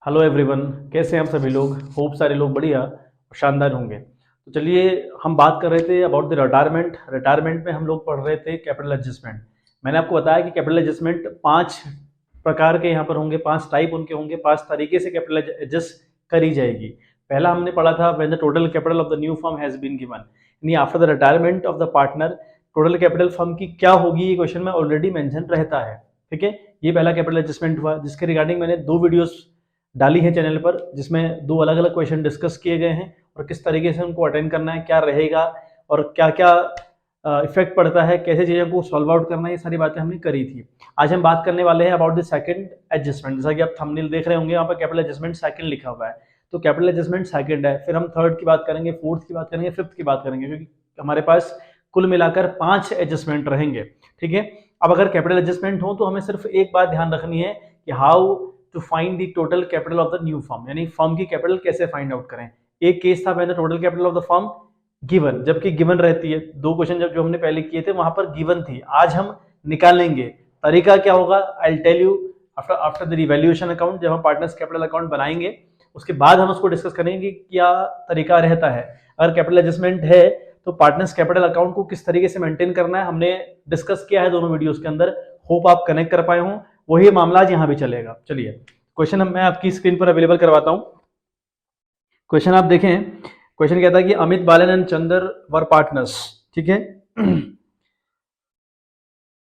Hello everyone, कैसे हैं आप सभी लोग। होप सारे लोग बढ़िया और शानदार होंगे। तो चलिए, हम बात कर रहे थे अबाउट द रिटायरमेंट में हम लोग पढ़ रहे थे कैपिटल एडजस्टमेंट। मैंने आपको बताया कि कैपिटल एडजस्टमेंट 5 प्रकार के यहाँ पर होंगे, 5 टाइप उनके होंगे, 5 तरीके से कैपिटल एडजस्ट करी जाएगी। पहला हमने पढ़ा था when the total capital of the new firm has been given, यानी after the retirement of the partner total capital firm की क्या होगी, ये क्वेश्चन में ऑलरेडी मेंशन रहता है। ठीक है, ये पहला कैपिटल एडजस्टमेंट हुआ, जिसके रिगार्डिंग मैंने 2 वीडियोस डाली है चैनल पर, जिसमें 2 अलग अलग क्वेश्चन डिस्कस किए गए हैं और किस तरीके से उनको अटेंड करना है, क्या रहेगा और क्या क्या इफेक्ट पड़ता है, कैसे चीज़ों को सॉल्व आउट करना है, ये सारी बातें हमने करी थी। आज हम बात करने वाले हैं अबाउट द सेकंड एडजस्टमेंट। जैसा कि आप थंबनेल देख रहे होंगे, यहाँ पर कैपिटल एडजस्टमेंट सेकंड लिखा हुआ है, तो कैपिटल एडजस्टमेंट सेकंड है। फिर हम थर्ड की बात करेंगे, फोर्थ की बात करेंगे, फिफ्थ की बात करेंगे, क्योंकि हमारे पास कुल मिलाकर 5 एडजस्टमेंट रहेंगे। ठीक है, अब अगर कैपिटल एडजस्टमेंट हो तो हमें सिर्फ एक बात ध्यान रखनी है कि how to find the total capital of the new firm, यानी फर्म की कैपिटल कैसे फाइंड आउट करें। एक केस था पहले total capital of the firm given, जबकि गिवन रहती है। 2 क्वेश्चन जब जो हमने पहले किए थे वहां पर गिवन थी, आज हम निकालेंगे। तरीका क्या होगा, I will tell you after the revaluation account. जब हम पार्टनर्स कैपिटल अकाउंट बनाएंगे उसके बाद हम उसको डिस्कस करेंगे कि क्या तरीका रहता है। अगर कैपिटल एडजस्टमेंट है तो पार्टनर्स कैपिटल अकाउंट को किस तरीके से मेंटेन करना है, हमने डिस्कस किया है दोनों वीडियोस के अंदर। होप आप कनेक्ट कर पाए हों, वही मामला आज यहाँ भी चलेगा। चलिए, क्वेश्चन मैं आपकी स्क्रीन पर अवेलेबल करवाता हूं। क्वेश्चन आप देखें, क्वेश्चन कहता है कि Amit, Balan and Chander were partners. ठीक है,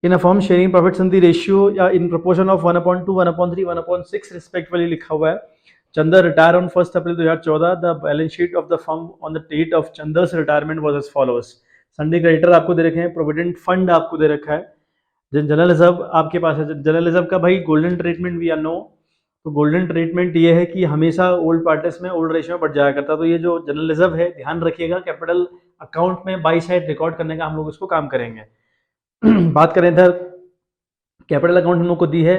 in a firm sharing profits in the ratio या इन प्रोपोर्शन ऑफ 1/2, 1/3, 1/6 रिस्पेक्टिवली लिखा हुआ है। Chander retire on 1 April 2014। The balance sheet of the firm on the date of Chander's retirement was as followers. Sundry creditor आपको दे रखे हैं, provident fund आपको दे रखा है, जनरल रिजर्व आपके पास है। जनरल रिजर्व का भाई golden treatment we are know, तो गोल्डन ट्रीटमेंट ये है कि हमेशा ओल्ड पार्टनर्स में ओल्ड रेशियो में बढ़ जाया करता। तो ये जो जनरल रिजर्व है, ध्यान रखिएगा, कैपिटल अकाउंट में बाई साइड रिकॉर्ड करने का हम लोग इसको काम करेंगे। बात करें इधर, कैपिटल अकाउंट हम लोग को दी है।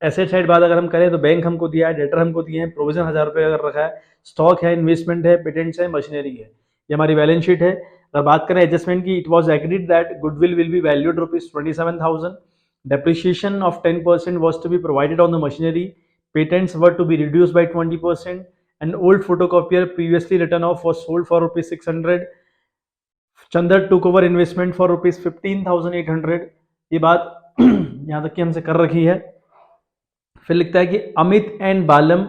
एसेट साइड बात अगर हम करें तो बैंक हमको दिया है, डेटर हमको दिए हैं, प्रोविजन 1000 रुपये अगर रखा है, स्टॉक है, इन्वेस्टमेंट है, पेटेंट्स है, मशीनरी है, ये हमारी बैलेंस शीट है। अगर बात करें एडजस्टमेंट की, it was agreed that goodwill will be valued ₹27,000, depreciation of 10% was to be provided on the machinery, patents were to be reduced by 20%, an old photocopier previously written off was sold for ₹600, Chandar took over investment for ₹15,800। ये बात यहाँ तक कि हमसे कर रखी है। फिर लिखता है कि Amit and Balam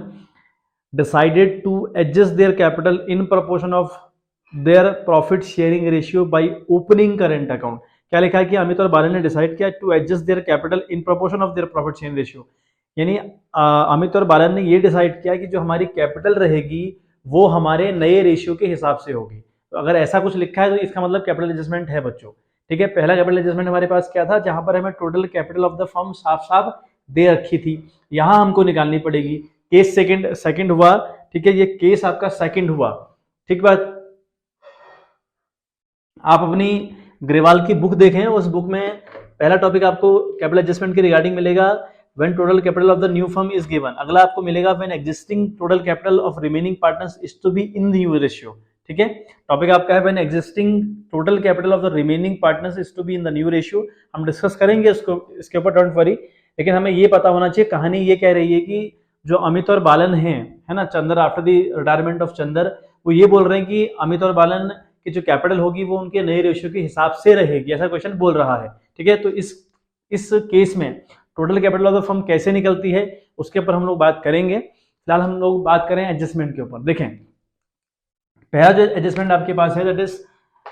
decided to adjust their capital in proportion of their profit sharing ratio by opening current account. क्या लिखा है कि अमित और बालन ने डिसाइड किया to adjust their capital in proportion of their profit sharing ratio, यानी अमित और बालन ने ये डिसाइड किया कि जो हमारी कैपिटल रहेगी वो हमारे नए रेशियो के हिसाब से होगी। तो अगर ऐसा कुछ लिखा है तो इसका मतलब कैपिटल एडजस्टमेंट है बच्चों। ठीक है, पहला कैपिटल एडजस्टमेंट हमारे पास क्या था, जहां पर हमें total capital of the firm साफ साफ दे रखी थी, यहां हमको निकालनी पड़ेगी। केस सेकंड हुआ। ठीक है, ये केस आपका सेकंड हुआ। ठीक बात, आप अपनी ग्रेवाल की बुक देखें, उस बुक में पहला टॉपिक आपको कैपिटल एडजस्टमेंट के रिगार्डिंग मिलेगा, when total capital of the new firm is given. अगला आपको मिलेगा when existing total capital of remaining partners is to be in the new ratio. ठीक है, टॉपिक आपका है when existing total capital of the remaining partners is to be in the new ratio. हम discuss करेंगे इसको, इसके ऊपर don't worry, लेकिन हमें ये पता होना चाहिए। कहानी ये कह रही है कि जो अमित और बालन हैं, है ना, Chandar after the retirement of Chandar, वो ये बोल रहे हैं कि अमित और बालन कि जो कैपिटल होगी वो उनके नए रेशियो के हिसाब से रहेगी, ऐसा क्वेश्चन बोल रहा है। ठीक है, तो इस केस में total capital of the firm कैसे निकलती है उसके ऊपर हम लोग बात करेंगे। फिलहाल हम लोग बात करें एडजस्टमेंट के ऊपर। देखें, पहला जो एडजस्टमेंट आपके पास है दैट इज,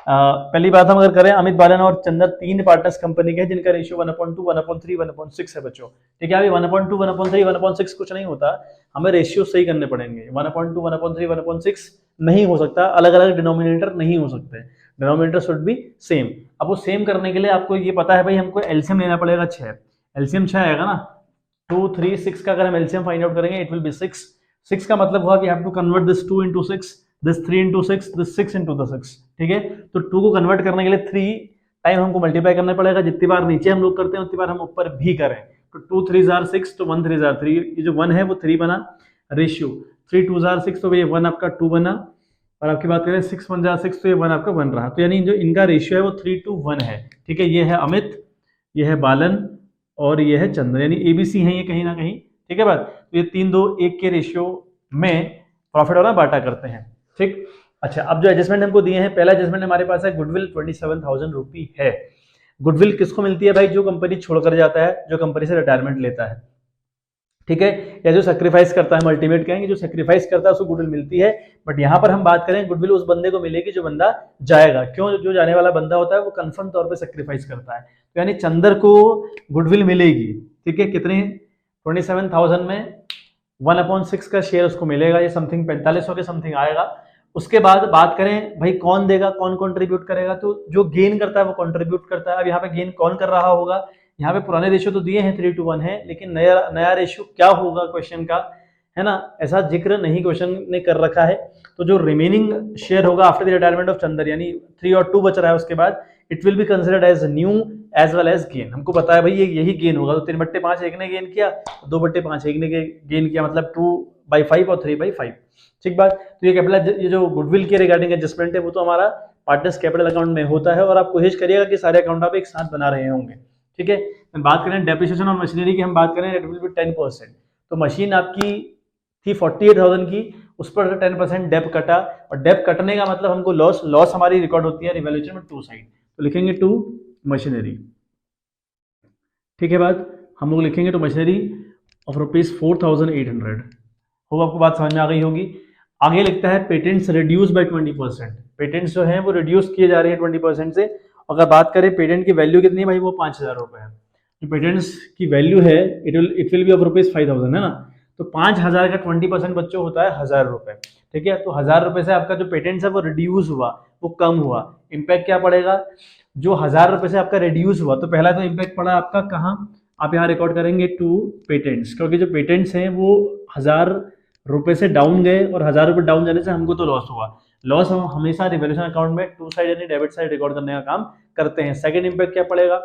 पहली बात हम अगर करें, अमित, बालन और चंदर 3 पार्टनर्स कंपनी के हैं जिनका रेशियो 1/2, 1/3, 1/6 है बच्चों। ठीक है, अभी 1/2, 1/3, 1/6 कुछ नहीं होता, हमें रेशियो सही करने पड़ेंगे। 1/2, 1/3, 1/6 नहीं हो सकता, अलग अलग डिनोमिनेटर नहीं हो सकते, डिनोमिनेटर शुड बी सेम। अब वो सेम करने के लिए आपको ये पता है भाई, हमको एलसीएम लेना पड़ेगा 6, एलसीएम 6 आएगा ना, 2, 3, 6 का अगर हम एलसीएम फाइंड आउट करेंगे इट विल बी 6। 6 का मतलब हुआ कि have to convert this 2 into 6, this 3 into 6, this 6 into the 6। ठीक है, तो 2 को कन्वर्ट करने के लिए 3 टाइम हमको मल्टीप्लाई करना पड़ेगा, जितनी बार नीचे हम लोग करते हैं उतनी बार हम ऊपर भी करें। तो 2 3 जार 6, तो 1 3 जार 3, ये जो 1 है वो 3 बना रेशियो, 3 2 जार 6, तो ये 1 आपका 2 बना, और आपकी बात करें 6 1 जार 6, तो ये 1 आपका 1 रहा। तो यानी जो इनका रेशियो है वो 3 to 1 है। ठीक है, ये है अमित, ये है बालन और ये है चंद्र, यानी एबीसी है ये कहीं ना कहीं। ठीक है बात, तो ये 3-2-1 के रेशियो में प्रॉफिट और बांटा करते हैं। ठीक, अच्छा अब जो एडजस्टमेंट हमको दिए हैं, पहला एडजस्टमेंट हमारे पास है गुडविल 27,000 रुपी है। गुडविल किसको मिलती है भाई? जो कंपनी छोड़कर जाता है, जो कंपनी से रिटायरमेंट लेता है, ठीक है, या जो सेक्रीफाइस करता है, अल्टीमेट कहेंगे जो सेक्रीफाइस करता है उसको गुडविल मिलती है। बट यहाँ पर हम बात करें गुडविल उस बंदे को मिलेगी जो बंदा जाएगा। क्यों? जो जाने वाला बंदा होता है वो कंफर्म तौर पे सेक्रीफाइस करता है, तो यानी चंदर को गुडविल मिलेगी। ठीक है, कितने? 27,000 में 1/6 का शेयर उसको मिलेगा, ये समथिंग 4500 के समथिंग आएगा। उसके बाद बात करें भाई कौन देगा, कौन कंट्रीब्यूट करेगा, तो जो गेन करता है वो कंट्रीब्यूट करता है। अब यहाँ पे गेन कौन कर रहा होगा? यहाँ पे पुराने रेशियो तो दिए हैं 3:1 है, लेकिन नया रेशियो क्या होगा क्वेश्चन का, है ना, ऐसा जिक्र नहीं क्वेश्चन ने कर रखा है। तो जो रिमेनिंग शेयर होगा after the retirement of Chander, यानी 3 और 2 बच रहा है, उसके बाद it will be considered as new as well as gain. हमको पता है भाई ये यही गेन होगा, तो 3/5 एक ने गेन किया, 2/5 एक ने गेन किया, मतलब 2/5 और 3/5। ठीक बात। तो ये कैपिटल, ये जो गुडविल के रिगार्डिंग एडजस्टमेंट है वो तो हमारा पार्टनर्स कैपिटल अकाउंट में होता है, और आप कोशिश करिएगा कि सारे अकाउंट आप एक साथ बना रहे होंगे। ठीक है, बात करें डेप्रिसिएशन और मशीनरी की, हम बात करें इट विल बी 10%। तो मशीन आपकी थी 48,000 की, उस पर 10% डेप कटा, और डेप कटने का मतलब हमको लॉस हमारी रिकॉर्ड होती है रिवैल्यूएशन में 2 साइड, तो लिखेंगे टू मशीनरी। ठीक है बात, हम लोग लिखेंगे टू मशीनरी ऑफ ₹4,800। होगा आपको बात समझ में आ गई होगी। आगे लिखता है पेटेंट्स रिड्यूस बाय 20%। पेटेंट्स जो हैं वो रिड्यूस किए जा रहे हैं 20% से। अगर बात करें पेटेंट की वैल्यू कितनी है भाई, वो 5,000 रुपये है। जो पेटेंट्स की वैल्यू है इट विल बी ऑफ ₹5,000, है ना, तो 5,000 का 20% बच्चों होता है 1,000 रुपये। ठीक है, तो 1,000 रुपये से आपका जो पेटेंट्स है वो रिड्यूस हुआ, वो कम हुआ। इम्पैक्ट क्या पड़ेगा? जो 1,000 रुपये से आपका रिड्यूस हुआ, तो पहला तो इम्पैक्ट पड़ा आपका कहाँ, आप यहाँ रिकॉर्ड करेंगे टू पेटेंट्स, क्योंकि जो पेटेंट्स हैं वो 1,000 रुपये से डाउन गए, और 1,000 रुपये डाउन जाने से हमको तो लॉस हुआ। लॉस हम हमेशा रिवैल्यूएशन अकाउंट में 2 साइड यानी डेबिट साइड रिकॉर्ड करने का काम करते हैं। सेकंड इम्पैक्ट क्या पड़ेगा,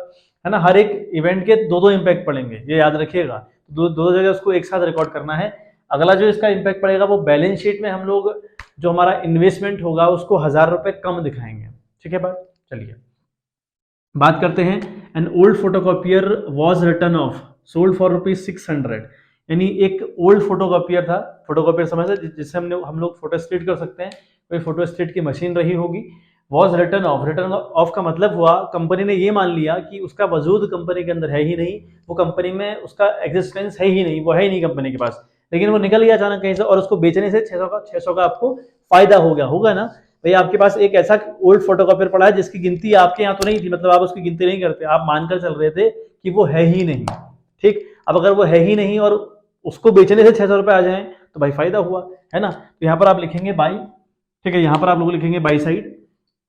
है ना, हर एक इवेंट के 2 इम्पैक्ट पड़ेंगे, ये याद रखिएगा, दो जगह उसको एक साथ रिकॉर्ड करना है। अगला जो इसका इम्पैक्ट पड़ेगा वो बैलेंस शीट में हम लोग जो हमारा इन्वेस्टमेंट होगा उसको 1,000 रुपये कम दिखाएंगे। ठीक है बात, चलिए बात करते हैं। An old photocopier was return of sold for ₹600, यानी एक ओल्ड फोटोकॉपियर था, फोटोकॉपियर समझ से जिससे हम लोग फोटो स्टेट कर सकते हैं, कोई फोटो स्टेट की मशीन रही होगी। वॉज रिटर्न ऑफ का मतलब हुआ कंपनी ने ये मान लिया कि उसका वजूद कंपनी के अंदर है ही नहीं, वो कंपनी में उसका एग्जिस्टेंस है ही नहीं, वो है ही नहीं कंपनी के पास, लेकिन वो निकल गया अचानक कहीं से, और उसको बेचने से 600 का आपको फायदा हो गया होगा ना भाई। आपके पास एक ऐसा ओल्ड फोटोकॉपियर पड़ा है जिसकी गिनती आपके यहाँ तो नहीं थी, मतलब आप उसकी गिनती नहीं करते, आप मानकर चल रहे थे कि वो है ही नहीं। ठीक, अब अगर वो है ही नहीं और उसको बेचने से 600 रुपये आ जाए तो भाई फायदा हुआ, है ना। तो यहाँ पर आप लिखेंगे बाई, ठीक है, यहाँ पर आप लोग लिखेंगे बाई साइड,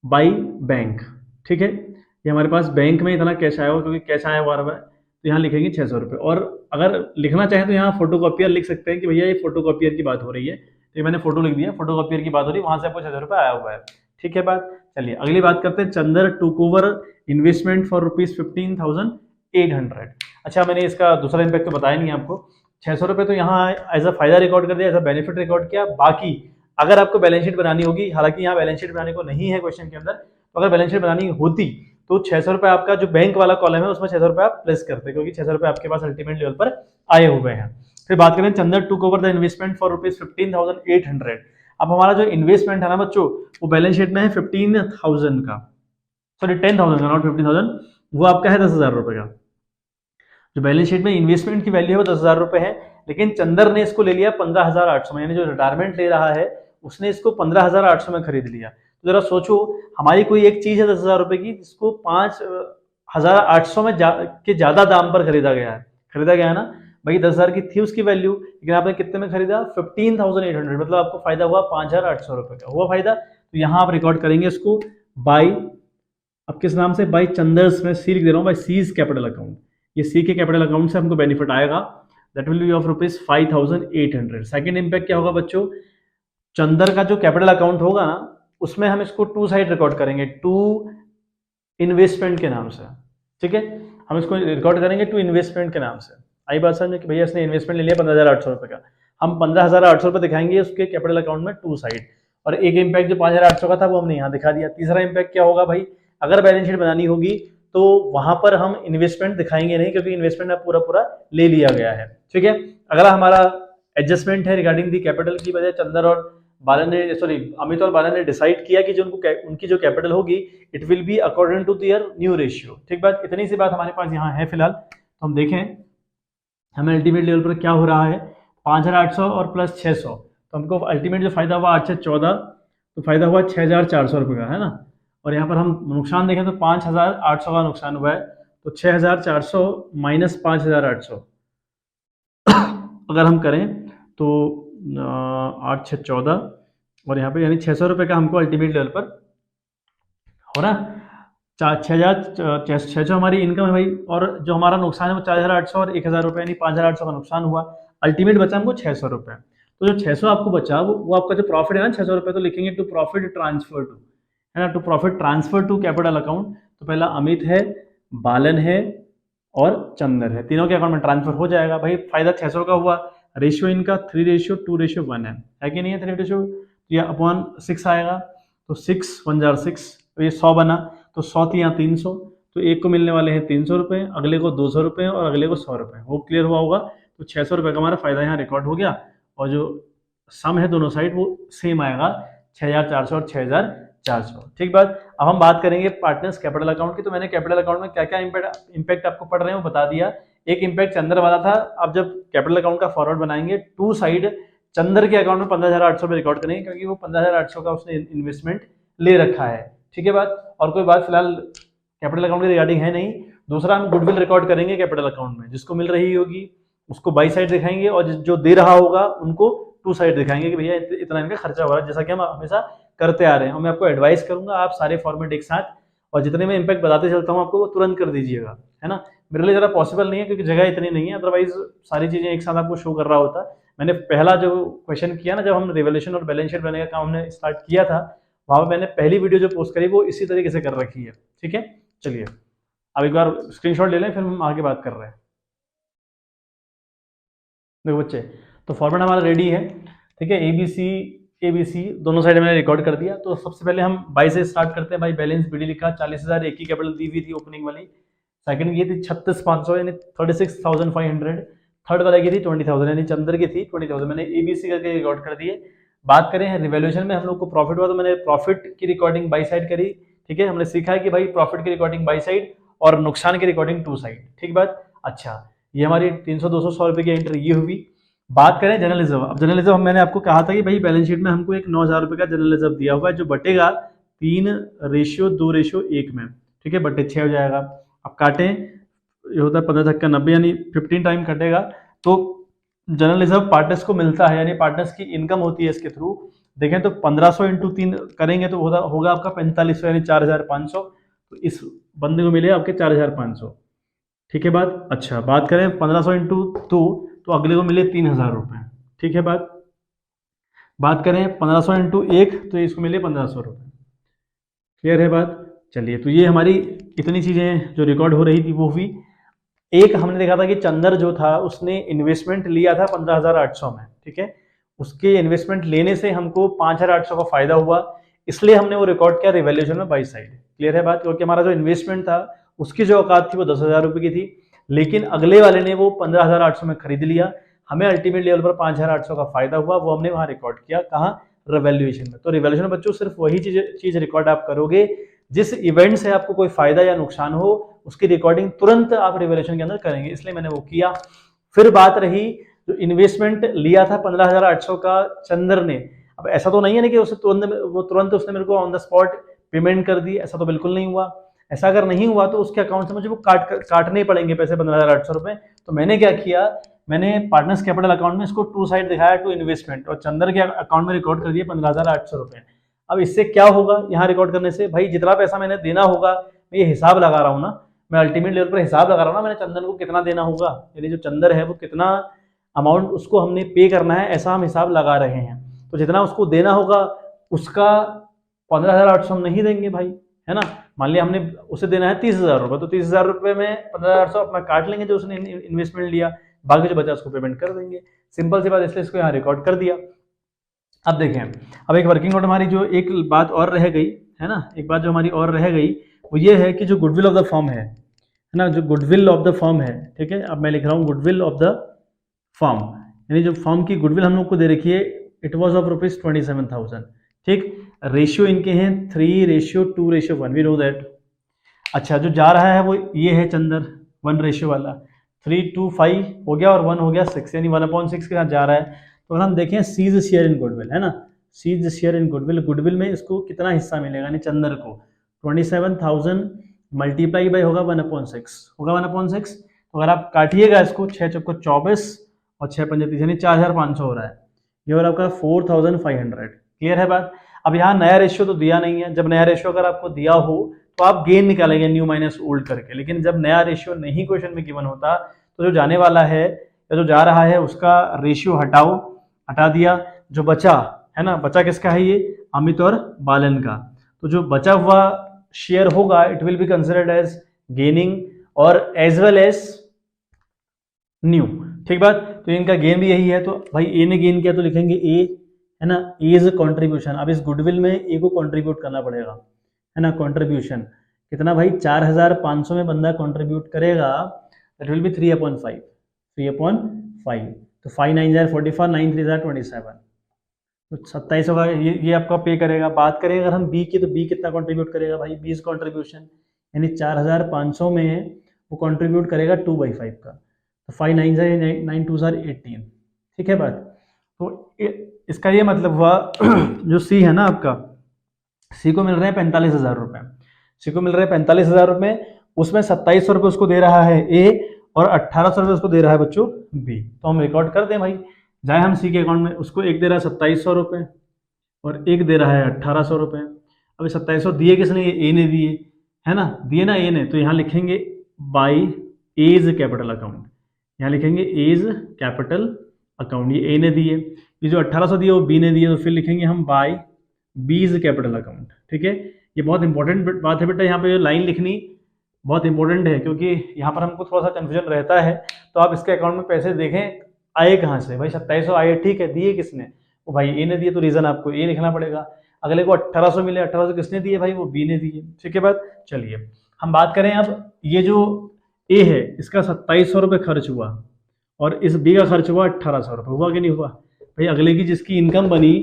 बाई बैंक। ठीक है, ये हमारे पास बैंक में इतना कैश आया हुआ, क्योंकि कैश आया हुआ है, तो यहाँ लिखेंगे 600 रुपये। और अगर लिखना चाहें तो यहाँ फोटोकॉपियर लिख सकते हैं कि भैया ये फोटोकॉपियर की बात हो रही है, तो मैंने फोटो लिख दिया, फोटोकॉपियर की बात हो रही है, वहां से आपको 600 रुपये आया हुआ है। ठीक है बात, चलिए अगली बात करते हैं। Chandar took over investment for ₹15,800। अच्छा, मैंने इसका दूसरा इम्पैक्ट तो बताया नहीं आपको। 600 रुपये तो यहाँ एज अ फायदा रिकॉर्ड कर दिया, एज अ बेनिफिट रिकॉर्ड किया। बाकी अगर आपको बैलेंस शीट बनानी होगी, हालांकि यहाँ बैलेंस शीट बनाने को नहीं है क्वेश्चन के अंदर, तो अगर बैलेंस शीट बनानी होती तो 600 रुपये आपका जो बैंक वाला कॉलम है उसमें 600 रुपये आप प्लेस करते, क्योंकि 600 रुपये आपके पास अल्टीमेट लेवल पर आए हुए हैं। फिर बात करें Chandar took over the investment for ₹15,800। अब हमारा जो इन्वेस्टमेंट है ना बच्चों, वो बैलेंस शीट में है 15,000 का, सॉरी 10,000 का, नॉट 15,000, वो आपका है 10,000 रुपये का। जो बैलेंस शीट में इन्वेस्टमेंट की वैल्यू है वो 10,000 रुपये है, लेकिन चंदर ने इसको ले लिया 15,800 में, यानी जो रिटायरमेंट ले रहा है उसने इसको 15,800 में खरीद लिया। तो जरा सोचो, हमारी कोई एक चीज है 10,000 रुपये की जिसको 5,800 में के ज्यादा दाम पर खरीदा गया है ना भाई। 10,000 की थी उसकी वैल्यू, लेकिन आपने कितने में खरीदा? 15,800, मतलब आपको फायदा हुआ 5,800 रुपये का हुआ फायदा। तो यहाँ आप रिकॉर्ड करेंगे इसको बाई, अब किस नाम से, बाई चंदर्स में सी लिख दे रहा हूँ, बाई सीज कैपिटल अकाउंट। ये सी के कैपिटल अकाउंट से हमको बेनिफिट आएगा, that will B of ₹5,800। Second impact क्या होगा बच्चों, चंदर का जो कैपिटल अकाउंट होगा ना उसमें हम इसको 2 साइड रिकॉर्ड करेंगे, टू इन्वेस्टमेंट के नाम से। ठीक है, हम इसको रिकॉर्ड करेंगे टू इन्वेस्टमेंट के नाम से। आई बात समझ कि भैया इसने इन्वेस्टमेंट ले लिया 15,800 रुपये का, हम 15,800 रुपये दिखाएंगे उसके कैपिटल अकाउंट में 2 साइड, और एक इम्पैक्ट जो 5,800 का था वो हमने यहाँ दिखा दिया। तीसरा इम्पैक्ट क्या होगा भाई, अगर बैलेंस शीट बनानी होगी तो वहां पर हम इन्वेस्टमेंट दिखाएंगे नहीं, क्योंकि इन्वेस्टमेंट अब पूरा ले लिया गया है। ठीक है, अगला हमारा एडजस्टमेंट है रिगार्डिंग दी कैपिटल की वजह चंदर और बालन ने सॉरी अमित और बालन ने डिसाइड किया कि जो उनकी जो कैपिटल होगी it will be according to their new ratio. ठीक बात, इतनी सी बात हमारे पास यहाँ है फिलहाल। तो हम देखें हमें अल्टीमेट लेवल पर क्या हो रहा है, 5800 और प्लस 600, तो हमको अल्टीमेट जो फायदा हुआ 8 से 14, तो फायदा हुआ 6400 रुपये का, है ना। और यहाँ पर हम नुकसान देखें तो 5800 का नुकसान हुआ है, तो 6400 माइनस 5800 अगर हम करें तो 8 6 14 और यहाँ पे यानी 600 रुपये का हमको अल्टीमेट लेवल पर हो रहा है। 6,600 हमारी इनकम है भाई, और जो हमारा नुकसान है वो 4,800 और 1,000 रुपये यानी 5,800 का नुकसान हुआ। अल्टीमेट बचा हमको 600 रुपये। तो जो 600 आपको बचा वो आपका जो प्रॉफिट है ना 600 रुपये, तो लिखेंगे टू प्रॉफिट ट्रांसफर टू, है ना, to profit transfer to capital account. तो पहला अमित है, बालन है और चंदर है, तीनों के अकाउंट में ट्रांसफर हो जाएगा। भाई फायदा 600 का हुआ, रेशियो इनका 3:2:1 है कि नहीं है, 3:2 या अपॉन 6 आएगा, तो 6 1 जार 6, तो ये 100 बना, तो 100 थी यहाँ 300, तो एक को मिलने वाले हैं 300 रुपये, अगले को 200 रुपये और अगले को 100 रुपये। वो क्लियर हुआ होगा। तो 600 रुपये का हमारा फायदा यहाँ रिकॉर्ड हो गया, और जो सम है दोनों साइड वो सेम आएगा, 6,400 और 6,400। ठीक बात। अब हम बात करेंगे पार्टनर्स कैपिटल अकाउंट की। तो मैंने कैपिटल अकाउंट में क्या क्या इम्पैक्ट आपको पढ़ रहे हैं वो बता दिया। एक इम्पैक्ट चंदर वाला था, अब जब कैपिटल अकाउंट का फॉरवर्ड बनाएंगे टू साइड चंदर के अकाउंट में 15,800 रुपये रिकॉर्ड करेंगे, क्योंकि वो 15,800 का उसने इन्वेस्टमेंट ले रखा है। ठीक है बात। और कोई बात फिलहाल कैपिटल अकाउंट की रिगार्डिंग है नहीं। दूसरा हम गुडविल रिकॉर्ड करेंगे कैपिटल अकाउंट में, जिसको मिल रही होगी उसको बाई साइड दिखाएंगे, और जो दे रहा होगा उनको टू साइड दिखाएंगे कि भैया इतना इनका खर्चा हो रहा है, जैसा कि हम हमेशा करते आ रहे हैं। और मैं आपको एडवाइस करूंगा आप सारे फॉर्मेट एक साथ, और जितने में इम्पैक्ट बताते चलता हूँ आपको वो तुरंत कर दीजिएगा, है ना। मेरे लिए ज़रा पॉसिबल नहीं है क्योंकि जगह इतनी नहीं है, अदरवाइज सारी चीज़ें एक साथ आपको शो कर रहा होता। मैंने पहला जो क्वेश्चन किया ना, जब हम रिवोल्यूशन और बैलेंस शीट बनाने का काम हमने स्टार्ट किया था, वहाँ पर मैंने पहली वीडियो जो पोस्ट करी वो इसी तरीके से कर रखी है। ठीक है, चलिए अब एक बार स्क्रीनशॉट ले लें, फिर हम आगे बात कर रहे हैं। देखो बच्चे, तो फॉर्मेट हमारा रेडी है। ठीक है, ABC दोनों साइड मैंने रिकॉर्ड कर दिया। तो सबसे पहले हम बाई से स्टार्ट करते हैं। भाई बैलेंस बीडी लिखा, 40,000 एक ही कैपिटल दी हुई थी ओपनिंग वाली। सेकंड की थी 36,500 यानी 36,500। थर्ड वाला की थी 20,000 यानी चंदर की थी 20,000। मैंने ABC करके रिकॉर्ड कर दिए। बात करें रिवोल्यूशन में हम लोग को प्रॉफिट हुआ, तो मैंने प्रॉफिट की रिकॉर्डिंग बाई साइड करी। ठीक है, हमने सीखा है कि भाई प्रॉफिट की रिकॉर्डिंग बाई साइड और नुकसान की रिकॉर्डिंग टू साइड। ठीक बात। अच्छा, ये हमारी 300 200 100 रुपये की एंट्री ये हुई। बात करें जनरल रिजर्व। अब जनरल रिजर्व मैंने आपको कहा था कि भाई बैलेंस शीट में हमको एक 9,000 रुपये का जनरल रिजर्व दिया हुआ है, जो बटेगा 3:2:1 में। ठीक है, बटे 6 हो जाएगा। अब काटें, ये होता है 15 छक्का 90 यानी 15 टाइम कटेगा। तो जनरल रिजर्व पार्टनर्स को मिलता है, यानी पार्टनर्स की इनकम होती है इसके थ्रू। देखें तो 1500 इंटू 3 करेंगे तो होगा आपका 4500 यानी 4,500। तो इस बंदे को मिले आपके 4,500। ठीक है बात। अच्छा, बात करें 1500 इंटू 2 तो अगले को मिले 3,000 रुपये। ठीक है बात करें 1500 इंटू 1 तो इसको मिले 1,500 रुपये। क्लियर है बात। चलिए, तो ये हमारी इतनी चीज़ें जो रिकॉर्ड हो रही थी वो हुई। एक हमने देखा था कि चंदर जो था उसने इन्वेस्टमेंट लिया था 15,800 में। ठीक है, उसके इन्वेस्टमेंट लेने से हमको 5,800 का फायदा हुआ, इसलिए हमने वो रिकॉर्ड किया रिवैल्यूएशन में बाई साइड। क्लियर है बात। क्योंकि हमारा जो इन्वेस्टमेंट था उसकी जो औकात थी वो 10,000 रुपये की थी, लेकिन अगले वाले ने वो 15,800 में खरीद लिया। हमें अल्टीमेट लेवल पर 5,800 का फायदा हुआ, वो हमने वहाँ रिकॉर्ड किया। कहाँ? रिवैल्यूएशन में। तो रिवैल्यूएशन में बच्चों सिर्फ वही चीज रिकॉर्ड आप करोगे जिस इवेंट से आपको कोई फायदा या नुकसान हो, उसकी रिकॉर्डिंग तुरंत आप रिवैल्यूएशन के अंदर करेंगे, इसलिए मैंने वो किया। फिर बात रही जो इन्वेस्टमेंट लिया था 15,800 का चंदर ने। अब ऐसा तो नहीं है ना कि उसे तुरंत उसने मेरे को ऑन द स्पॉट पेमेंट कर दी, ऐसा तो बिल्कुल नहीं हुआ। ऐसा अगर नहीं हुआ तो उसके अकाउंट से मुझे वो काटने पड़ेंगे पैसे 15,800 रुपये। तो मैंने क्या किया, मैंने पार्टनर्स कैपिटल अकाउंट में इसको टू साइड दिखाया, टू इन्वेस्टमेंट, और चंदर के अकाउंट में रिकॉर्ड कर दिए 15,800 रुपये। अब इससे क्या होगा यहाँ रिकॉर्ड करने से, भाई जितना पैसा मैंने देना होगा, मैं ये हिसाब लगा रहा हूँ ना, मैं अल्टीमेट लेवल पर हिसाब लगा रहा हूँ ना, मैंने चंदन को कितना देना होगा, यानी जो चंदर है वो कितना अमाउंट उसको हमने पे करना है, ऐसा हम हिसाब लगा रहे हैं। तो जितना उसको देना होगा उसका 15,800 हम नहीं देंगे भाई, है ना। मान लिया हमने उसे देना है 30,000 रुपये, तो 30,000 रुपये में 15,800 अपना काट लेंगे जो उसने इन्वेस्टमेंट लिया, बाकी जो बचा उसको पेमेंट कर देंगे। सिंपल सी बात, इसलिए इसको यहाँ रिकॉर्ड कर दिया। अब देखें, अब एक वर्किंग नोट हमारी जो एक बात और रह गई है ना, एक बात जो हमारी और रह गई वो ये है कि जो गुडविल ऑफ द फर्म है ना, जो गुडविल ऑफ द फर्म है, ठीक है, अब मैं लिख रहा हूँ गुडविल ऑफ द फर्म। यानी जो फर्म की गुडविल हम लोग को दे रखी है इट वॉज ऑफ ₹27,000। ठीक, रेशियो इनके हैं 3:2:1, वी नो दैट। अच्छा, जो जा रहा है वो ये है चंदर, 1 रेशियो वाला, 3:5 हो गया और 1 हो गया 6, यानी 1/6 के साथ जा रहा है। तो अगर हम देखें सीज शेयर इन गुडविल, है ना, C's share in goodwill, goodwill में इसको कितना हिस्सा मिलेगा, यानी चंदर को 27,000 मल्टीप्लाई बाई होगा 1/6, होगा 1/6। तो अगर आप काटिएगा इसको, 6 चौको 24 और 6 पंजे 30, यानी 4,500 हो रहा है, ये हो रहा आपका 4,500। क्लियर है बात। अब यहाँ नया रेशियो तो दिया नहीं है, जब नया रेशियो अगर आपको दिया हो तो आप गेन निकालेंगे न्यू माइनस ओल्ड करके, लेकिन जब नया रेशियो नहीं क्वेश्चन में गिवन होता तो जो जाने वाला है या जो जा रहा है उसका रेशियो हटाओ, हटा दिया, जो बचा है ना, बचा किसका है, ये अमित और बालन का। तो जो बचा हुआ शेयर होगा it will be considered as gaining और एज वेल एज न्यू। ठीक बात। तो इनका गेन भी यही है, तो भाई ए ने गेन किया तो लिखेंगे ए, है ना, ए इज कंट्रीब्यूशन। अब इस गुडविल में ए को कंट्रीब्यूट करना पड़ेगा, है ना, कंट्रीब्यूशन कितना भाई, 4,500 में बंदा कंट्रीब्यूट करेगा, दैट विल बी 3/5, 3/5। तो 5 9 जार 44, 9 3 जार 27, तो 27 होगा, ये आपका पे करेगा। बात करें अगर हम बी की, तो बी कितना कंट्रीब्यूट करेगा भाई, 20 कंट्रीब्यूशन, यानी 4,500 में वो कंट्रीब्यूट करेगा 2/5 का। तो 5 9 जार 9 2 जार 18। ठीक है बात। तो इसका ये मतलब हुआ जो सी है ना आपका, सी को मिल रहे हैं 45,000 रुपये, सी को मिल रहे हैं 45,000 रुपये, उसमें 2700 रुपये उसको दे रहा है ए और 1,800 रुपये उसको दे रहा है बच्चों बी। तो हम रिकॉर्ड कर दें भाई, जाए हम सी के अकाउंट में, उसको एक दे रहा है 2700 रुपये और एक दे रहा है 1,800 रुपये। अब 2700 दिए किसने, ये ए ने दिए, है ना, दिए ना ए ने, तो यहाँ लिखेंगे बाई एज कैपिटल अकाउंट, यहाँ लिखेंगे एज कैपिटल अकाउंट, ये ए ने दिए। ये जो 1,800 दिए वो बी ने दिए, तो फिर लिखेंगे हम बाई बीज कैपिटल अकाउंट। ठीक है, ये बहुत इंपॉर्टेंट बात है बेटा, यहाँ पे लाइन लिखनी बहुत इंपॉर्टेंट है, क्योंकि यहाँ पर हमको थोड़ा सा कन्फ्यूजन रहता है। तो आप इसके अकाउंट में पैसे देखें आए कहाँ से, भाई 2700 आए, ठीक है, दिए किसने, वो भाई ए ने दिए, तो रीजन आपको ए लिखना पड़ेगा। अगले को 1,800 मिले, 1,800 किसने दिए भाई, वो बी ने दिए। ठीक है बात। चलिए हम बात करें अब, ये जो ए है इसका 2700 रुपये खर्च हुआ और इस बी का खर्च हुआ 1,800 रुपये, हुआ कि नहीं हुआ भाई। अगले की जिसकी इनकम बनी,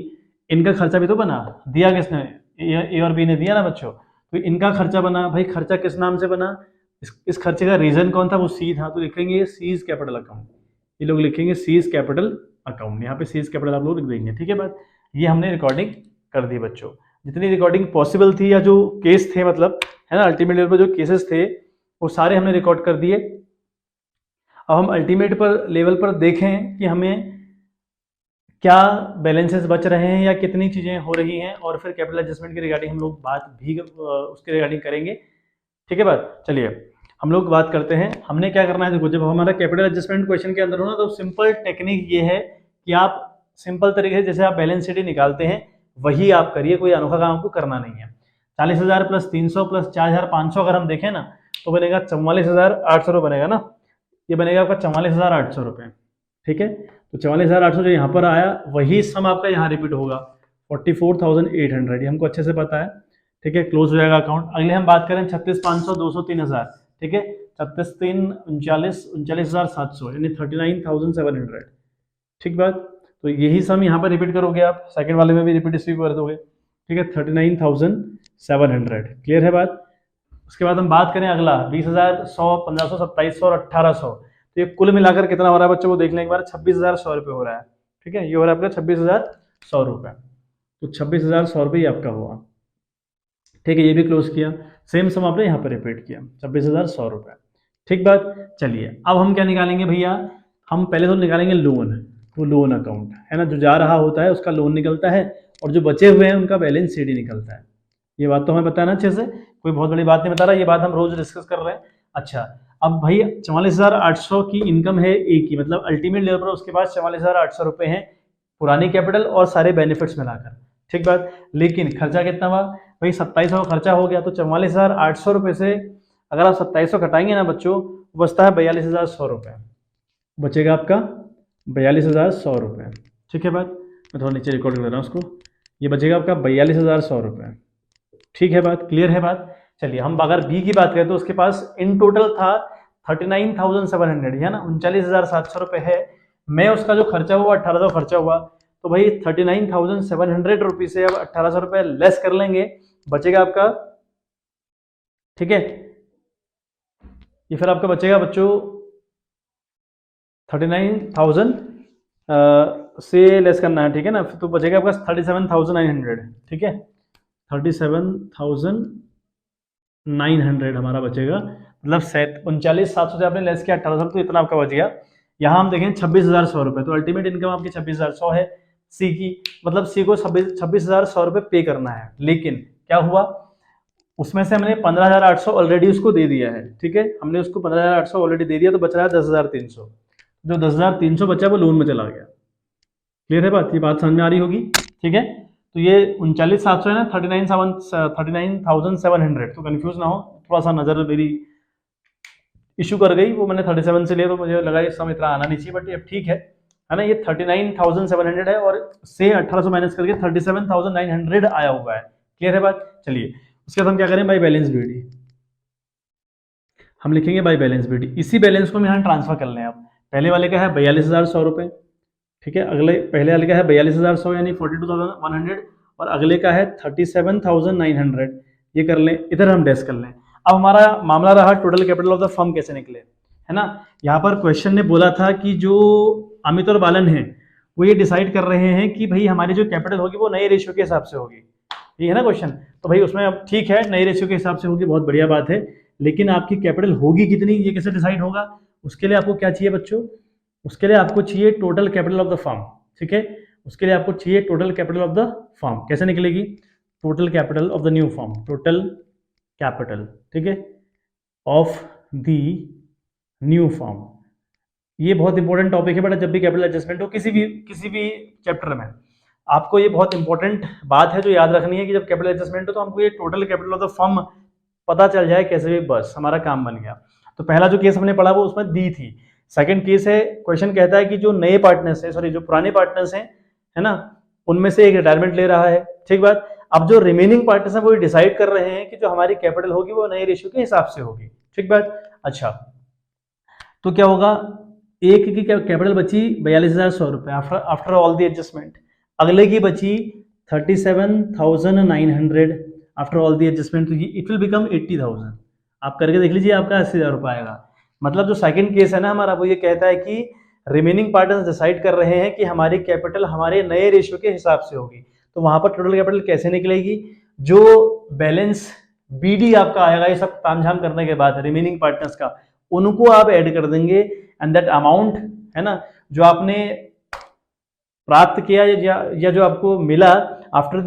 इनका खर्चा भी तो बना, दिया किसने, ए और बी ने दिया ना बच्चों, तो इनका खर्चा बना। भाई खर्चा किस नाम से बना, इस खर्चे का रीजन कौन था, वो सी था, तो लिखेंगे सीज कैपिटल अकाउंट, ये लोग लिखेंगे सीज कैपिटल अकाउंट, यहाँ पे सीज कैपिटल आप लोग लिख देंगे। ठीक है बात। ये हमने रिकॉर्डिंग कर दी बच्चों, जितनी रिकॉर्डिंग पॉसिबल थी या जो केस थे, मतलब है ना, अल्टीमेट लेवल पर जो केसेस थे वो सारे हमने रिकॉर्ड कर दिए। अब हम अल्टीमेट पर लेवल पर देखें कि हमें क्या बैलेंसेस बच रहे हैं या कितनी चीज़ें हो रही हैं, और फिर कैपिटल एडजस्टमेंट के रिगार्डिंग हम लोग बात भी उसके रिगार्डिंग करेंगे। ठीक है बात। चलिए हम लोग बात करते हैं, हमने क्या करना है। देखो, जब हमारा कैपिटल एडजस्टमेंट क्वेश्चन के अंदर हो ना, तो सिंपल टेक्निक ये है कि आप सिंपल तरीके से जैसे आप बैलेंस शीट निकालते हैं वही आप करिए, कोई अनोखा काम आपको करना नहीं है। 40,000 + 300 + 4,500 अगर हम देखें ना, तो बनेगा 44,800 रुपये बनेगा ना, ये बनेगा आपका 44,800 रुपये। ठीक है, तो 44,800 जो यहाँ पर आया वही सम आपका यहाँ रिपीट होगा, 44,800, ये हमको अच्छे से पता है। ठीक है, क्लोज हो जाएगा अकाउंट। अगले हम बात करें 36,500, 200, 3,000। ठीक है, 36 3 39, 39,700, यानी 39,700। ठीक बात। तो यही सम यहाँ पर रिपीट करोगे आप, सेकंड वाले में भी रिपीट इसी कर दोगे। ठीक है, 39,700। क्लियर है बात। उसके बाद हम बात करें अगला 20,000, 100, 1,500, 2,700 और 1,800, तो ये कुल मिलाकर कितना हो रहा है बच्चों को देख लें एक बार, 26,100 रुपये हो रहा है। ठीक है, ये हो रहा है आपका 26,100 रुपये, तो 26,100 रुपये ये आपका हुआ। ठीक है, ये भी क्लोज किया, सेम सम आपने यहाँ पर रिपीट किया, 26,100 रुपये। ठीक बात। चलिए अब हम क्या निकालेंगे भैया, हम पहले तो निकालेंगे लोन, तो लोन अकाउंट है ना, जो जा रहा होता है उसका लोन निकलता है और जो बचे हुए हैं उनका बैलेंस शीट निकलता है। ये बात तो हमें पता है ना अच्छे से, कोई बहुत बड़ी बात नहीं बता रहा, ये बात हम रोज डिस्कस कर रहे हैं। अच्छा, अब भाई 44,800 की इनकम है ए की, मतलब अल्टीमेट लेवल पर उसके पास 44,800 रुपये हैं पुरानी कैपिटल और सारे बेनिफिट्स मिलाकर। ठीक बात। लेकिन खर्चा कितना हुआ भाई, 2700 का खर्चा हो गया, तो 44,800 रुपये से अगर आप 2700 घटाएंगे ना बच्चों, बचता है 42,100 रुपये, बचेगा आपका 42,100 रुपये। ठीक है बात। मैं थोड़ा नीचे रिकॉर्ड कर रहा हूँ उसको, ये बचेगा आपका 42,100 रुपये। ठीक है बात, क्लियर है बात। चलिए हम अगर बी की बात करें तो उसके पास इन टोटल था 39,700, है ना, 39,700 रुपये है, मैं उसका जो खर्चा हुआ 1800 खर्चा हुआ, तो भाई 39,700 रुपीज से अब 1800 रुपये लेस कर लेंगे, बचेगा आपका, ठीक है, ये फिर आपका बचेगा बच्चों 39,000 से लेस करना है, ठीक है ना, तो बचेगा आपका 37,900, ठीक है, 37,900 हमारा बचेगा, मतलब 39,700 से आपने लेस किया 1800, तो इतना आपका बच गया। यहाँ हम देखें 26,100 रुपये, तो अल्टीमेट इनकम आपकी 26,100 है सी की, मतलब सी को 26,100 रुपये पे करना है। लेकिन क्या हुआ, उसमें से हमने 15,800 ऑलरेडी उसको दे दिया है, ठीक है, हमने उसको 15,800 ऑलरेडी दे दिया, तो बच रहा है 10,300, जो 10,300 बचा वो लोन में चला गया। क्लियर है बात, ये बात समझ में आ रही होगी, ठीक है। तो ये 39,700 है ना, 39,700, तो कंफ्यूज ना हो, थोड़ा सा नजर मेरी इशू कर गई, वो मैंने 37 से लिया तो मुझे लगा इस समय इतना आना नहीं चाहिए, बट ये ठीक है ना, ये 39,700 है और से 1800 माइनस करके 37,900 आया हुआ है। क्लियर है बात, चलिए उसके बाद हम क्या करें, बाई बैलेंस बीडी हम लिखेंगे, बाई बैलेंस बीडी, इसी बैलेंस को हम यहाँ ट्रांसफर कर लें। अब पहले वाले का है 42,100 रुपये, ठीक है, अगले पहले वाले का है 42,100 यानी 42,100, और अगले का है 37,900, ये कर लें, इधर हम डैश कर लें। अब हमारा मामला रहा total capital of the firm कैसे निकले, है ना। यहाँ पर क्वेश्चन ने बोला था कि जो अमित और बालन है वो ये डिसाइड कर रहे हैं कि भाई हमारी जो कैपिटल होगी वो नए रेशियो के हिसाब से होगी, ये है ना क्वेश्चन। तो भाई उसमें अब ठीक है, नए रेशियो के हिसाब से होगी, बहुत बढ़िया बात है, लेकिन आपकी कैपिटल होगी कितनी, ये कैसे डिसाइड होगा, उसके लिए आपको क्या चाहिए बच्चों, उसके लिए आपको चाहिए total capital of the firm, ठीक है, उसके लिए आपको चाहिए total capital of the firm. कैसे निकलेगी, total capital of the new firm, total capital, ठीक है, ऑफ द न्यू फर्म। ये बहुत इंपॉर्टेंट टॉपिक है बेटा, जब भी कैपिटल एडजस्टमेंट हो किसी भी चैप्टर में, आपको ये बहुत इंपॉर्टेंट बात है जो याद रखनी है कि जब कैपिटल एडजस्टमेंट हो तो हमको ये total capital of the firm पता चल जाए कैसे भी, बस हमारा काम बन गया। तो पहला जो केस हमने पढ़ा वो उसमें दी थी। सेकंड केस है, क्वेश्चन कहता है कि जो नए पार्टनर्स हैं, सॉरी जो पुराने पार्टनर्स हैं, है ना, उनमें से एक रिटायरमेंट ले रहा है, ठीक बात। अब जो रिमेनिंग पार्टनर्स हैं वो डिसाइड कर रहे हैं कि जो हमारी कैपिटल होगी वो नए रेशियो के हिसाब से होगी, ठीक बात। अच्छा, तो क्या होगा, एक की कैपिटल बची 42,100 रुपये आफ्टर ऑल द एडजस्टमेंट, अगले की बची 37,900 आफ्टर ऑल द एडजस्टमेंट, तो इट विल बिकम 80,000। आप करके देख लीजिए, आपका 80,000 रुपये आएगा। मतलब जो सेकंड केस है ना हमारा, वो ये कहता है कि रिमेनिंग पार्टनर्स डिसाइड कर रहे हैं कि हमारी कैपिटल हमारे नए रेशियो के हिसाब से होगी, तो वहां पर टोटल कैपिटल कैसे निकलेगी, जो बैलेंस बीडी आपका आएगा ये सब तामझाम करने के बाद रिमेनिंग पार्टनर्स का, उनको आप ऐड कर देंगे, एंड दैट अमाउंट, है ना, जो आपने प्राप्त किया या जो आपको मिला आफ्टर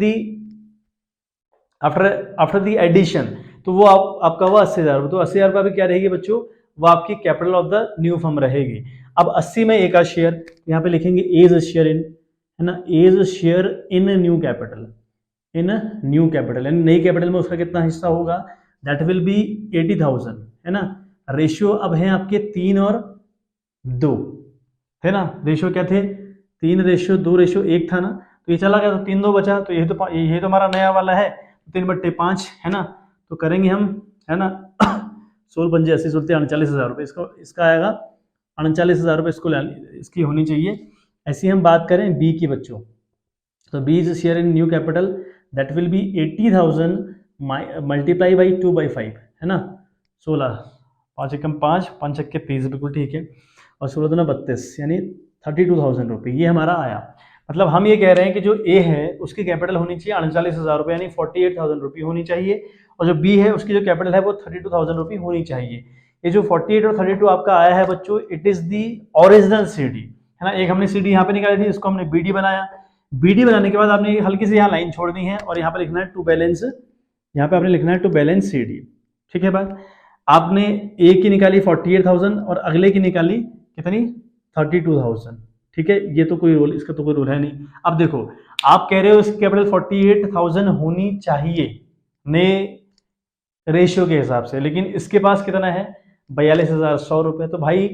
दी एडिशन, तो वो आपका हुआ 80,000। तो 80,000 रुपये क्या रहेगी बच्चों, वो आपकी capital of the new firm रहेगी। अब 80 में एक का शेयर, यहाँ पे लिखेंगे एज शेयर इन, है ना, as share in new capital, in new capital, यानी नई कैपिटल में उसका कितना हिस्सा होगा, दैट विल बी 80,000, है ना। रेशियो अब है आपके 3 और 2, है ना, रेशियो क्या थे, 3:2:1 था ना, तो ये चला गया, तो 3 2 बचा, तो ये तो हमारा नया वाला है, 3/5, है ना। तो करेंगे हम, है ना, 16 पंजे 80 सोलते 39,000 रुपये, इसका आएगा 39,000 रुपये, इसकी होनी चाहिए। ऐसी हम बात करें बी की बच्चों, तो B is share in new capital, that will be 80,000 multiply by 2/5, है ना, 16, 5 एकम 5, 5 छक्के 30, बिल्कुल ठीक है, और 16 दूना 32, यानी 32,000 रुपये, ये हमारा आया। मतलब हम ये कह रहे हैं कि जो ए है उसकी कैपिटल होनी चाहिए 39,000 रुपये, यानी 48,000 रुपये होनी चाहिए, और जो बी है उसकी जो कैपिटल है वो 32,000 रुपये होनी चाहिए। ये जो 48 और 32 आपका आया है बच्चों, it is the original CD, है ना। एक हमने सीडी यहाँ पे निकाली थी, इसको हमने बीडी बनाया, बीडी बनाने के बाद आपने हल्की सी यहाँ लाइन छोड़नी है, और यहाँ पे लिखना है टू बैलेंस, यहाँ पे आपने लिखना है टू बैलेंस सीडी, ठीक है बात। आपने ए की निकाली 48,000 और अगले की निकाली कितनी, 32,000, ठीक है, ये तो कोई रूल, इसका तो कोई रूल है नहीं। अब देखो, आप कह रहे हो इसकी कैपिटल 48,000 होनी चाहिए नए रेशियो के हिसाब से, लेकिन इसके पास कितना है 42,100 रुपये, तो भाई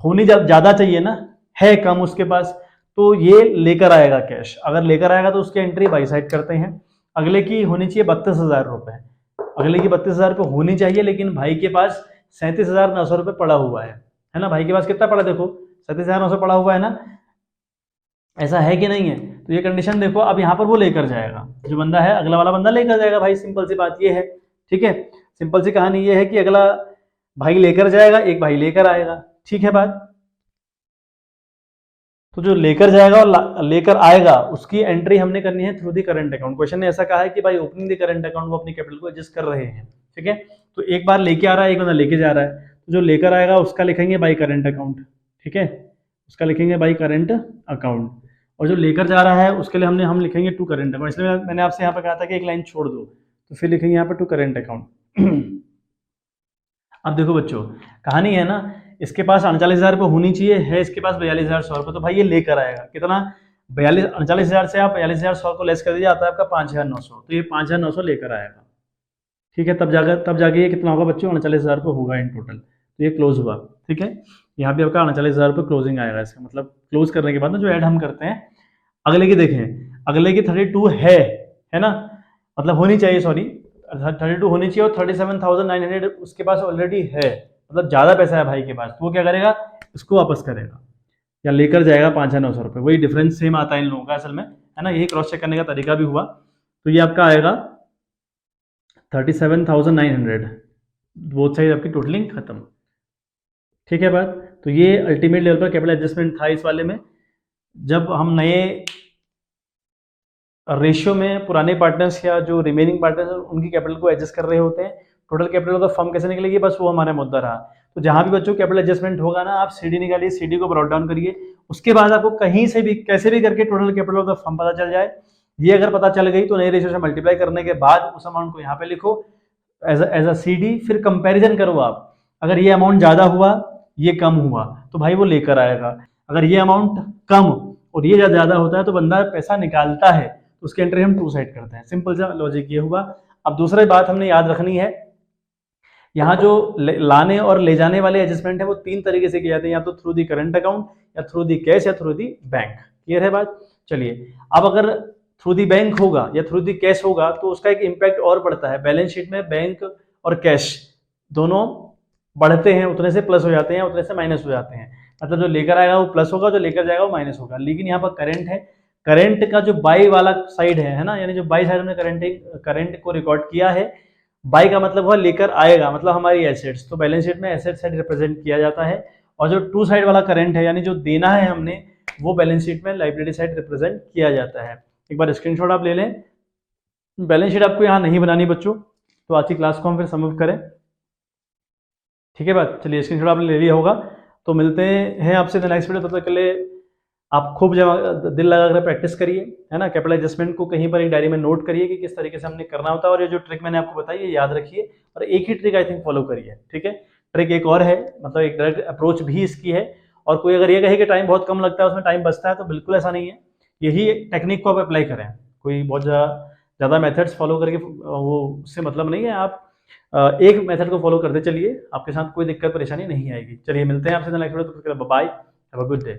होनी ज्यादा चाहिए ना, है कम उसके पास, तो ये लेकर आएगा कैश, अगर लेकर आएगा तो उसकी एंट्री बाई साइड करते हैं। अगले की होनी चाहिए 32,000 रुपये, अगले की 32,000 रुपये होनी चाहिए, लेकिन भाई के पास 37,900 रुपये पड़ा हुआ है ना, भाई के पास कितना पड़ा देखो 37,900 पड़ा हुआ है ना, ऐसा है कि नहीं है? तो ये कंडीशन देखो, अब यहाँ पर वो लेकर जाएगा, जो बंदा है अगला वाला बंदा लेकर जाएगा भाई, सिंपल सी बात ये है। ठीक है, सिंपल सी कहानी ये है कि अगला भाई लेकर जाएगा, एक भाई लेकर आएगा। ठीक है बात। तो जो लेकर जाएगा और लेकर आएगा उसकी एंट्री हमने करनी है through the current account. Question ने ऐसा कहा है कि भाई ओपनिंग द करंट अकाउंट वो अपनी कैपिटल को एडजस्ट कर रहे हैं। ठीक है, तो एक बार लेके आ रहा है, एक बंदा लेके जा रहा है, तो जो लेकर आएगा उसका लिखेंगे बाई करंट अकाउंट। ठीक है, उसका लिखेंगे बाई करंट अकाउंट, और जो लेकर जा रहा है उसके लिए हम लिखेंगे टू करंट अकाउंट। इसलिए मैंने आपसे यहाँ पर कहा था कि एक लाइन छोड़ दो, तो फिर लिखेंगे यहाँ पर टू करंट अकाउंट। अब देखो बच्चों, कहानी है ना, इसके पास 39,000 रुपये होनी चाहिए, है इसके पास 42,100 रुपये, तो भाई ये लेकर आएगा कितना, 39,000 से आप 42,100 को लेस कर दीजिए, आता है आपका 5,900, तो ये 5,900 लेकर आएगा। ठीक है, तब जाके ये कितना होगा बच्चों, 39,000 रुपये होगा इन टोटल, तो ये क्लोज हुआ। ठीक है, यहाँ पे आपका 39,000 रुपये क्लोजिंग आएगा, इसका मतलब क्लोज करने के बाद ना जो ऐड हम करते हैं, अगले की देखें, अगले की 32 है ना, मतलब होनी चाहिए, सॉरी 32 होनी चाहिए, और 37,900 उसके पास ऑलरेडी है, मतलब ज्यादा पैसा है भाई के पास, तो वो क्या करेगा, इसको वापस करेगा या लेकर जाएगा 5,900 रुपये। वही डिफरेंस सेम आता है इन लोगों का असल में, है ना, यही क्रॉस चेक करने का तरीका भी हुआ। तो ये आपका आएगा 37,900, बोथ साइड आपकी टोटलिंग खत्म। ठीक है बात। तो ये अल्टीमेट लेवल पर कैपिटल एडजस्टमेंट था इस वाले में, जब हम नए रेशियो में पुराने पार्टनर्स या जो रिमेनिंग पार्टनर्स उनकी कैपिटल को एडजस्ट कर रहे होते हैं, total capital of the firm कैसे निकलेगी, बस वो हमारा मुद्दा रहा। तो जहां भी बच्चों कैपिटल एडजस्टमेंट होगा ना, आप सीडी निकालिए, सीडी को ब्रॉट डाउन करिए, उसके बाद आपको कहीं से भी कैसे भी करके total capital of the firm पता चल जाए। ये अगर पता चल गई तो नए रेशियो से मल्टीप्लाई करने के बाद उस अमाउंट को यहाँ पे लिखो एज अ सीडी, फिर कंपेरिजन करो आप, अगर ये अमाउंट ज्यादा हुआ, ये कम हुआ, तो भाई वो लेकर आएगा। अगर ये अमाउंट कम और ये ज्यादा होता है तो बंदा पैसा निकालता है, तो उसकी एंट्री हम टू साइड करते हैं। सिंपल सा लॉजिक ये हुआ। अब दूसरी बात हमने याद रखनी है, यहाँ जो लाने और ले जाने वाले एडजस्टमेंट है वो तीन तरीके से किए जाते हैं, या तो थ्रू दी करंट अकाउंट, या थ्रू दी कैश, या थ्रू दी बैंक। क्लियर है बात? चलिए, अब अगर थ्रू दी बैंक होगा या थ्रू दी कैश होगा तो उसका एक इम्पैक्ट और पड़ता है बैलेंस शीट में। बैंक और कैश दोनों बढ़ते हैं, उतने से प्लस हो जाते हैं, उतने से माइनस हो जाते हैं। मतलब जो लेकर आएगा वो प्लस होगा, जो लेकर जाएगा वो माइनस होगा। लेकिन यहाँ पर करंट है, करंट का जो बाई वाला साइड है ना, यानी जो बाई साइड में करंट को रिकॉर्ड किया है, बाई का मतलब हुआ लेकर आएगा, मतलब हमारी एसेट्स, तो बैलेंस शीट में एसेट साइड रिप्रेजेंट किया जाता है। और जो टू साइड वाला करंट है, यानी जो देना है हमने, वो बैलेंस शीट में लाइबिलिटी साइड रिप्रेजेंट किया जाता है। एक बार स्क्रीनशॉट आप ले लें। बैलेंस शीट आपको यहाँ नहीं बनानी बच्चों, तो आज की क्लास को हम फिर सबमिट करें। ठीक है बात? चलिए, स्क्रीनशॉट आपने ले लिया होगा, तो मिलते हैं आपसे नेक्स्ट वीडियो। तब तक के लिए आप खूब दिल लगाकर प्रैक्टिस करिए, है ना। कैपिटल एडजस्टमेंट को कहीं पर एक डायरी में नोट करिए कि किस तरीके से हमने करना होता है, और ये जो ट्रिक मैंने आपको बताई ये याद रखिए, और एक ही ट्रिक आई थिंक फॉलो करिए। ठीक है, ट्रिक एक और है, मतलब एक डायरेक्ट अप्रोच भी इसकी है। और कोई अगर ये कहे कि टाइम बहुत कम लगता है, उसमें टाइम बचता है, तो बिल्कुल ऐसा नहीं है। यही टेक्निक को आप अप्लाई करें, कोई बहुत ज़्यादा मेथड्स फॉलो करके वो उससे मतलब नहीं है। आप एक मेथड को फॉलो करते चलिए, आपके साथ कोई दिक्कत परेशानी नहीं आएगी। चलिए, मिलते हैं आपसे नेक्स्ट वीडियो, तो bye, have a good day.